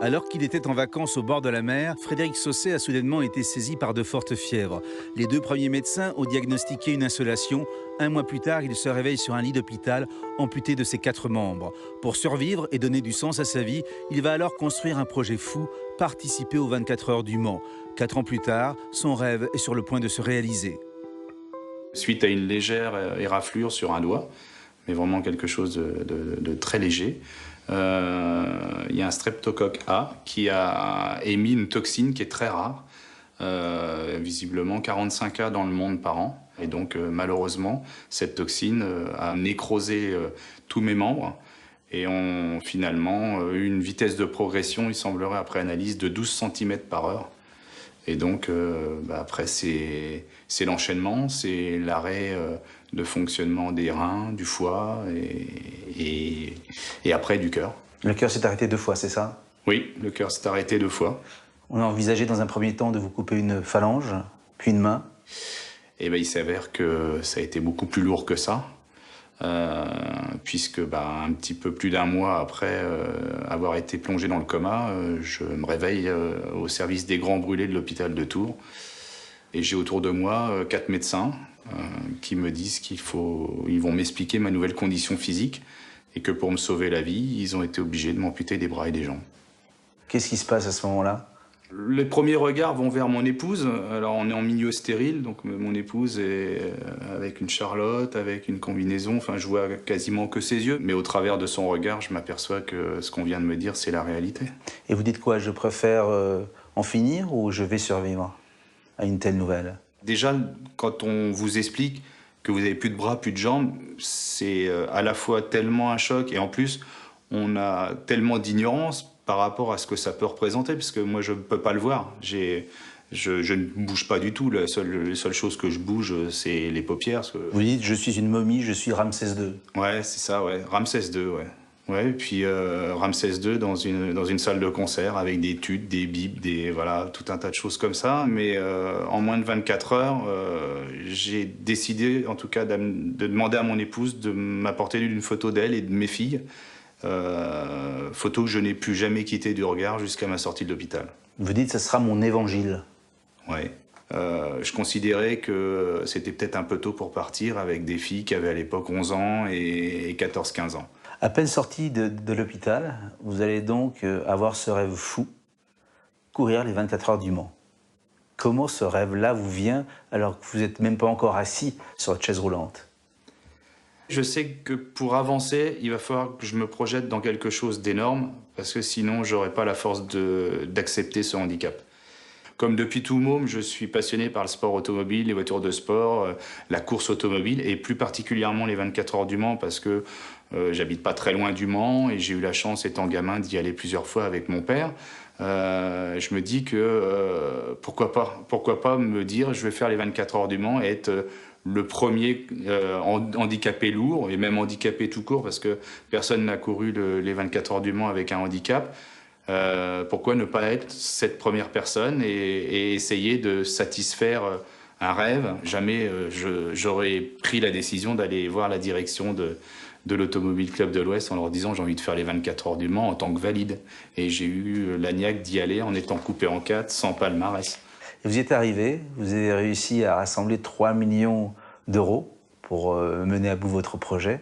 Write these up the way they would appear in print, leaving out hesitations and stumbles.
Alors qu'il était en vacances au bord de la mer, Frédéric Sausset a soudainement été saisi par de fortes fièvres. Les 2 premiers médecins ont diagnostiqué une insolation. 1 mois plus tard, il se réveille sur un lit d'hôpital, amputé de ses 4 membres. Pour survivre et donner du sens à sa vie, il va alors construire un projet fou, participer aux 24 heures du Mans. 4 ans plus tard, son rêve est sur le point de se réaliser. Suite à une légère éraflure sur un doigt, mais vraiment quelque chose de très léger, il y a un streptocoque A qui a émis une toxine qui est très rare, visiblement 45 cas dans le monde par an. Et donc malheureusement, cette toxine a nécrosé tous mes membres et ont finalement eu une vitesse de progression, il semblerait après analyse, de 12 cm par heure. Et donc, après, c'est l'enchaînement, c'est l'arrêt de fonctionnement des reins, du foie et après du cœur. Le cœur s'est arrêté 2 fois, c'est ça? Oui, le cœur s'est arrêté 2 fois. On a envisagé dans un premier temps de vous couper une phalange, puis une main. Et il s'avère que ça a été beaucoup plus lourd que ça, puisque un petit peu plus d'1 mois après avoir été plongé dans le coma, je me réveille au service des grands brûlés de l'hôpital de Tours. Et j'ai autour de moi 4 médecins qui me disent ils vont m'expliquer ma nouvelle condition physique et que pour me sauver la vie, ils ont été obligés de m'amputer des bras et des jambes. Qu'est-ce qui se passe à ce moment-là? Les premiers regards vont vers mon épouse. Alors on est en milieu stérile, donc mon épouse est avec une charlotte, avec une combinaison. Enfin, je vois quasiment que ses yeux. Mais au travers de son regard, je m'aperçois que ce qu'on vient de me dire, c'est la réalité. Et vous dites quoi? Je préfère en finir ou je vais survivre à une telle nouvelle? Déjà, quand on vous explique que vous n'avez plus de bras, plus de jambes, c'est à la fois tellement un choc et en plus, on a tellement d'ignorance par rapport à ce que ça peut représenter, parce que moi, je ne peux pas le voir. Je ne bouge pas du tout. Les seules choses que je bouge, c'est les paupières. Vous dites, je suis une momie, je suis Ramsès II. Ouais, c'est ça, ouais. Ramsès II, ouais. Ouais, et puis Ramsès II dans une salle de concert avec des tudes, des bibles, voilà, tout un tas de choses comme ça. Mais en moins de 24 heures, j'ai décidé, en tout cas, de demander à mon épouse de m'apporter une photo d'elle et de mes filles. Photo que je n'ai plus jamais quittée du regard jusqu'à ma sortie de l'hôpital. Vous dites, ce sera mon évangile. Ouais. Je considérais que c'était peut-être un peu tôt pour partir avec des filles qui avaient à l'époque 11 ans et 14-15 ans. À peine sorti de l'hôpital, vous allez donc avoir ce rêve fou, courir les 24 heures du Mans. Comment ce rêve-là vous vient alors que vous n'êtes même pas encore assis sur votre chaise roulante? Je sais que pour avancer, il va falloir que je me projette dans quelque chose d'énorme, parce que sinon, je n'aurai pas la force d'accepter ce handicap. Comme depuis tout môme, je suis passionné par le sport automobile, les voitures de sport, la course automobile, et plus particulièrement les 24 heures du Mans, parce que j'habite pas très loin du Mans, et j'ai eu la chance, étant gamin, d'y aller plusieurs fois avec mon père. Je me dis que pourquoi pas me dire, je vais faire les 24 heures du Mans et être le premier handicapé lourd, et même handicapé tout court, parce que personne n'a couru les 24 heures du Mans avec un handicap. Pourquoi ne pas être cette première personne et essayer de satisfaire un rêve? Jamais j'aurais pris la décision d'aller voir la direction de l'Automobile Club de l'Ouest en leur disant j'ai envie de faire les 24 heures du Mans en tant que valide. Et j'ai eu la niaque d'y aller en étant coupé en 4, sans palmarès. Et vous y êtes arrivé, vous avez réussi à rassembler 3 millions d'euros pour mener à bout votre projet.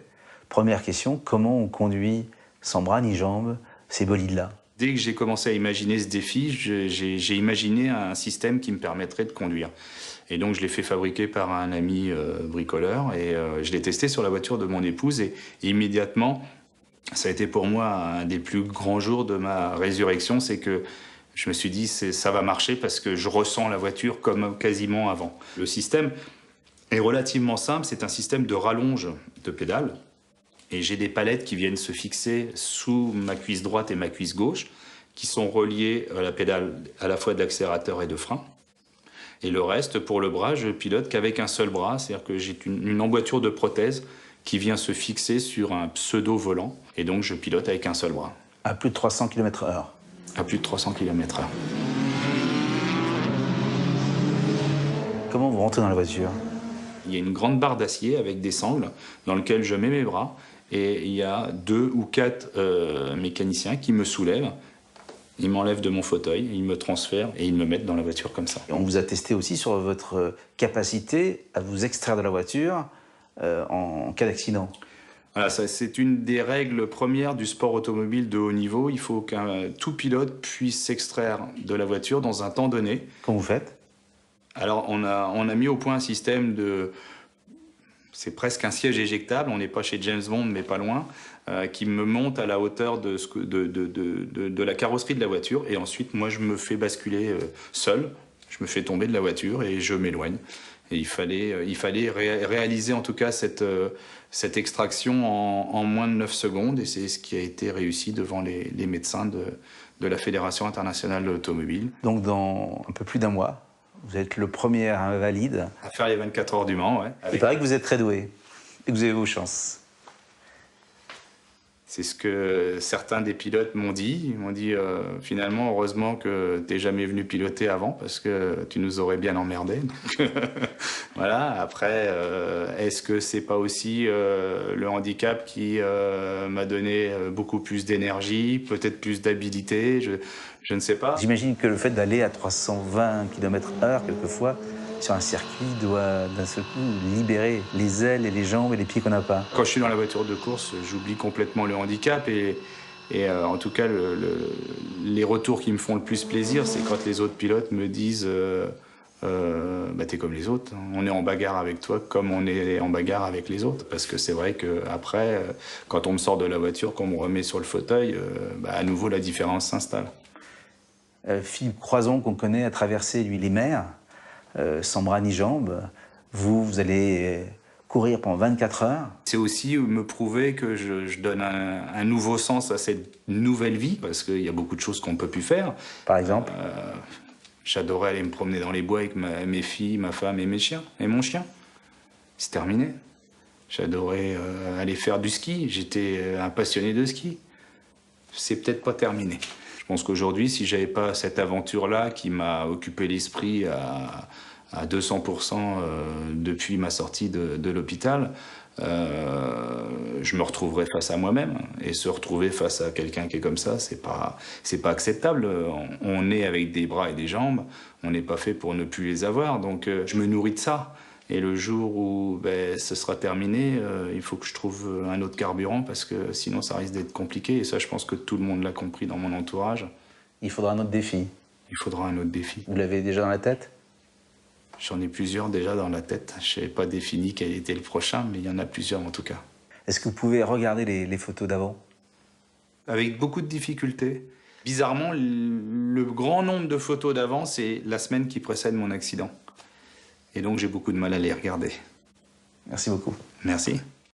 Première question, comment on conduit sans bras ni jambes ces bolides-là? Dès que j'ai commencé à imaginer ce défi, j'ai imaginé un système qui me permettrait de conduire. Et donc je l'ai fait fabriquer par un ami bricoleur et je l'ai testé sur la voiture de mon épouse et immédiatement, ça a été pour moi un des plus grands jours de ma résurrection, c'est que je me suis dit ça va marcher parce que je ressens la voiture comme quasiment avant. Le système est relativement simple, c'est un système de rallonge de pédale. Et j'ai des palettes qui viennent se fixer sous ma cuisse droite et ma cuisse gauche, qui sont reliées à la pédale à la fois de l'accélérateur et de frein. Et le reste, pour le bras, je pilote qu'avec un seul bras, c'est-à-dire que j'ai une emboîture de prothèse qui vient se fixer sur un pseudo-volant, et donc je pilote avec un seul bras. À plus de 300 km/h. À plus de 300 km/h. Comment vous rentrez dans la voiture? Il y a une grande barre d'acier avec des sangles dans laquelle je mets mes bras. Et il y a 2 ou 4 mécaniciens qui me soulèvent Ils m'enlèvent de mon fauteuil, ils me transfèrent et ils me mettent dans la voiture comme ça. Et on vous a testé aussi sur votre capacité à vous extraire de la voiture en cas d'accident. Voilà, c'est une des règles premières du sport automobile de haut niveau. Il faut qu'un tout pilote puisse s'extraire de la voiture dans un temps donné. Comment vous faites? Alors, on a mis au point un système de... C'est presque un siège éjectable, on n'est pas chez James Bond, mais pas loin, qui me monte à la hauteur de la carrosserie de la voiture. Et ensuite, moi, je me fais basculer seul. Je me fais tomber de la voiture et je m'éloigne. Et il fallait réaliser en tout cas cette extraction en moins de 9 secondes. Et c'est ce qui a été réussi devant les médecins de la Fédération internationale de l'automobile. Donc dans un peu plus d'un mois, vous êtes le premier invalide À faire les 24 heures du Mans, ouais. Il paraît que vous êtes très doué et que vous avez vos chances. C'est ce que certains des pilotes m'ont dit. Ils m'ont dit finalement, heureusement que tu n'es jamais venu piloter avant parce que tu nous aurais bien emmerdé. Voilà. Après, est-ce que c'est pas aussi le handicap qui m'a donné beaucoup plus d'énergie, peut-être plus d'habilité, je ne sais pas. J'imagine que le fait d'aller à 320 km/h quelquefois sur un circuit doit d'un seul coup libérer les ailes et les jambes et les pieds qu'on n'a pas. Quand je suis dans la voiture de course, j'oublie complètement le handicap et en tout cas, les retours qui me font le plus plaisir, c'est quand les autres pilotes me disent bah, t'es comme les autres, on est en bagarre avec toi comme on est en bagarre avec les autres. Parce que c'est vrai qu'après, quand on me sort de la voiture, qu'on me remet sur le fauteuil, bah, à nouveau la différence s'installe. Philippe Croison, qu'on connaît, a traversé lui les mers, sans bras ni jambes. Vous allez courir pendant 24 heures. C'est aussi me prouver que je donne un nouveau sens à cette nouvelle vie, parce qu'il y a beaucoup de choses qu'on ne peut plus faire. Par exemple J'adorais aller me promener dans les bois avec mes filles, ma femme et mes chiens, et mon chien. C'est terminé. J'adorais aller faire du ski. J'étais un passionné de ski. C'est peut-être pas terminé. Je pense qu'aujourd'hui, si j'avais pas cette aventure-là qui m'a occupé l'esprit à 200% depuis ma sortie de l'hôpital, je me retrouverais face à moi-même. Et se retrouver face à quelqu'un qui est comme ça, c'est pas acceptable. On est avec des bras et des jambes, on n'est pas fait pour ne plus les avoir. Donc je me nourris de ça. Et le jour où ce sera terminé, il faut que je trouve un autre carburant parce que sinon ça risque d'être compliqué. Et ça, je pense que tout le monde l'a compris dans mon entourage. Il faudra un autre défi. Il faudra un autre défi. Vous l'avez déjà dans la tête? J'en ai plusieurs déjà dans la tête. Je n'avais pas défini quel était le prochain, mais il y en a plusieurs en tout cas. Est-ce que vous pouvez regarder les photos d'avant? Avec beaucoup de difficultés. Bizarrement, le grand nombre de photos d'avant, c'est la semaine qui précède mon accident. Et donc j'ai beaucoup de mal à les regarder. Merci beaucoup. Merci.